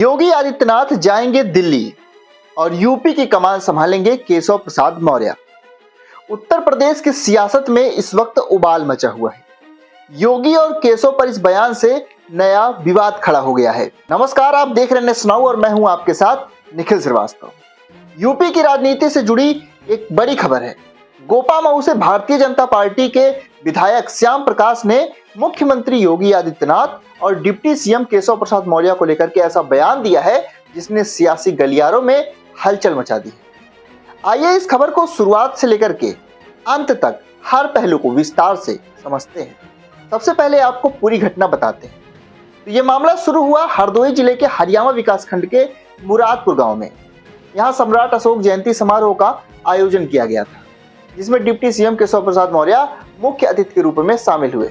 योगी आदित्यनाथ जाएंगे दिल्ली और यूपी की कमान संभालेंगे केशव प्रसाद मौर्य। उत्तर प्रदेश की सियासत में इस वक्त उबाल मचा हुआ है। योगी और केशव पर इस बयान से नया विवाद खड़ा हो गया है। नमस्कार, आप देख रहे हैं नेशन नाउ और मैं हूं आपके साथ निखिल श्रीवास्तव। यूपी की राजनीति से जुड़ी एक बड़ी खबर है। गोपामऊ से भारतीय जनता पार्टी के विधायक श्याम प्रकाश ने मुख्यमंत्री योगी आदित्यनाथ और डिप्टी सीएम केशव प्रसाद मौर्य को लेकर के ऐसा बयान दिया है जिसने सियासी गलियारों में हलचल मचा दी है। आइए इस खबर को शुरुआत से लेकर के अंत तक हर पहलू को विस्तार से समझते हैं। सबसे पहले आपको पूरी घटना बताते हैं। तो ये मामला शुरू हुआ हरदोई जिले के हरियाणा विकासखंड के मुरादपुर गांव में। यहाँ सम्राट अशोक जयंती समारोह का आयोजन किया गया था, जिसमें डिप्टी सीएम केशव प्रसाद मौर्य मुख्य अतिथि के रूप में शामिल हुए।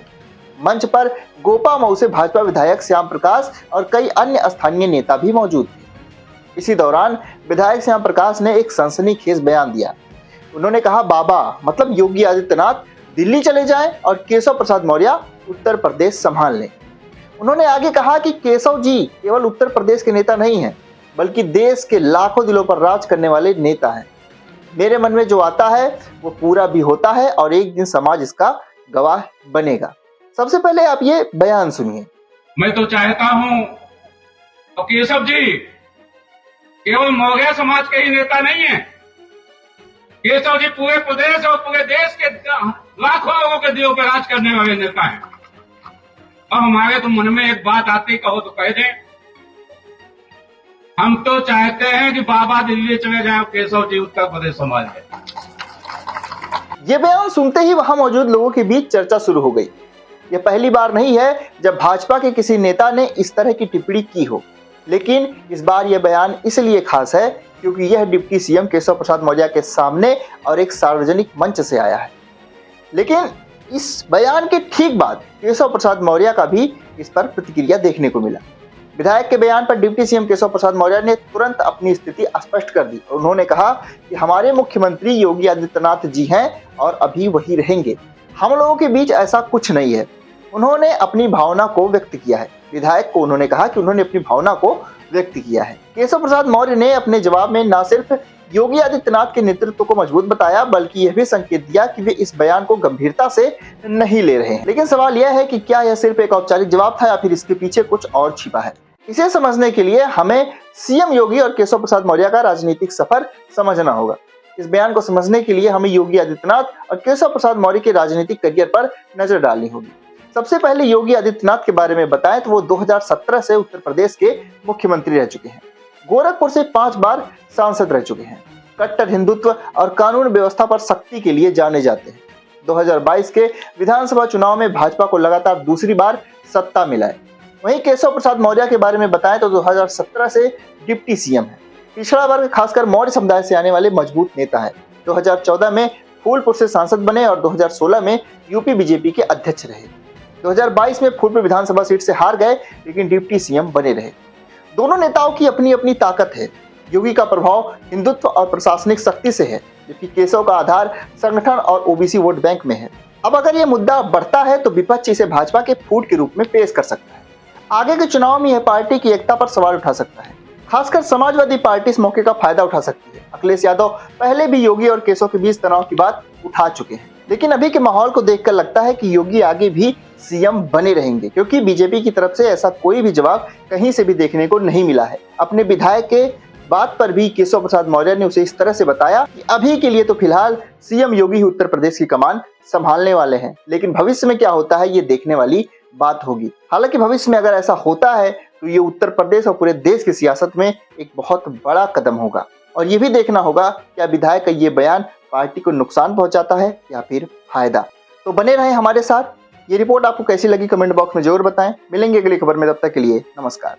मंच पर गोपामऊ से भाजपा विधायक श्याम प्रकाश और कई अन्य स्थानीय नेता भी मौजूद थे। इसी दौरान विधायक श्याम प्रकाश ने एक सनसनीखेज बयान दिया। उन्होंने कहा, बाबा मतलब योगी आदित्यनाथ दिल्ली चले जाएं और केशव प्रसाद मौर्य उत्तर प्रदेश संभाल लें। उन्होंने आगे कहा कि केशव जी केवल उत्तर प्रदेश के नेता नहीं हैं, बल्कि देश के लाखों दिलों पर राज करने वाले नेता हैं। मेरे मन में जो आता है वो पूरा भी होता है और एक दिन समाज इसका गवाह बनेगा। सबसे पहले आप ये बयान सुनिए। मैं तो चाहता हूं तो केशव जी केवल मौर्य समाज के ही नेता नहीं है। केशव जी पूरे प्रदेश और पूरे देश के लाखों लोगों के दिलों पर राज करने वाले नेता हैं। और हमारे तो मन में एक बात आती, कहो तो कह दें, हम तो चाहते हैं कि बाबा दिल्ली चले जाएं, केशव जी उत्तर प्रदेश संभाल लें। ये बयान सुनते ही वहां मौजूद लोगों के बीच चर्चा शुरू हो गई। यह पहली बार नहीं है जब भाजपा के किसी नेता ने इस तरह की टिप्पणी की हो, लेकिन इस बार यह बयान इसलिए खास है क्योंकि यह डिप्टी सीएम केशव प्रसाद मौर्य के सामने और एक सार्वजनिक मंच से आया है। लेकिन इस बयान के ठीक बाद केशव प्रसाद मौर्य का भी इस पर प्रतिक्रिया देखने को मिला। विधायक के बयान पर डिप्टी सीएम केशव प्रसाद मौर्य ने तुरंत अपनी स्थिति स्पष्ट कर दी। उन्होंने कहा कि हमारे मुख्यमंत्री योगी आदित्यनाथ जी हैं और अभी वही रहेंगे। हम लोगों के बीच ऐसा कुछ नहीं है। उन्होंने अपनी भावना को व्यक्त किया है। विधायक को उन्होंने कहा कि उन्होंने अपनी भावना को व्यक्त किया है। केशव प्रसाद मौर्य ने अपने जवाब में न सिर्फ योगी आदित्यनाथ के नेतृत्व को मजबूत बताया, बल्कि यह भी संकेत दिया कि वे इस बयान को गंभीरता से नहीं ले रहे हैं। लेकिन सवाल यह है कि क्या यह सिर्फ एक औपचारिक जवाब था या फिर इसके पीछे कुछ और छिपा है। इसे समझने के लिए हमें सीएम योगी और केशव प्रसाद मौर्य का राजनीतिक सफर समझना होगा। इस बयान को समझने के लिए हमें योगी आदित्यनाथ और केशव प्रसाद मौर्य के राजनीतिक करियर पर नजर डालनी होगी। सबसे पहले योगी आदित्यनाथ के बारे में बताएं तो वो 2017 से उत्तर प्रदेश के मुख्यमंत्री रह चुके हैं। गोरखपुर से 5 बार सांसद रह चुके हैं। कट्टर हिंदुत्व और कानून व्यवस्था पर सख्ती के लिए जाने जाते हैं। 2022 के विधानसभा चुनाव में भाजपा को लगातार दूसरी बार सत्ता मिला है। वहीं केशव प्रसाद मौर्य के बारे में बताएं तो 2017 से डिप्टी सीएम है। पिछड़ा वर्ग खासकर मौर्य समुदाय से आने वाले मजबूत नेता है। 2014 में फूलपुर से सांसद बने और 2016 में यूपी बीजेपी के अध्यक्ष रहे। 2022 में फूलपुर विधानसभा सीट से हार गए, लेकिन डिप्टी सीएम बने रहे। दोनों नेताओं की अपनी अपनी ताकत है। योगी का प्रभाव हिंदुत्व और प्रशासनिक शक्ति से है, जबकि केशव का आधार संगठन और ओबीसी वोट बैंक में है। अब अगर यह मुद्दा बढ़ता है तो विपक्ष इसे भाजपा के फूट के रूप में पेश कर सकता है। आगे के चुनाव में यह पार्टी की एकता पर सवाल उठा सकता है। खासकर समाजवादी पार्टी इस मौके का फायदा उठा सकती है। अखिलेश यादव पहले भी योगी और केशव के बीच तनाव की बात उठा चुके हैं, लेकिन अभी के माहौल को देखकर लगता है कि योगी आगे भी सीएम बने रहेंगे, क्योंकि बीजेपी की तरफ से ऐसा कोई भी जवाब कहीं से भी देखने को नहीं मिला है। अपने विधायक के बात पर भी केशव प्रसाद मौर्य ने उसे इस तरह से बताया कि अभी के लिए तो फिलहाल सीएम योगी ही उत्तर प्रदेश की कमान संभालने वाले हैं, लेकिन भविष्य में क्या होता है ये देखने वाली बात होगी। हालांकि भविष्य में अगर ऐसा होता है तो ये उत्तर प्रदेश और पूरे देश की सियासत में एक बहुत बड़ा कदम होगा। और ये भी देखना होगा क्या विधायक का ये बयान पार्टी को नुकसान पहुंचाता है या फिर फायदा। तो बने रहें हमारे साथ। ये रिपोर्ट आपको कैसी लगी कमेंट बॉक्स में जरूर बताएं। मिलेंगे अगली खबर में, तब तक के लिए नमस्कार।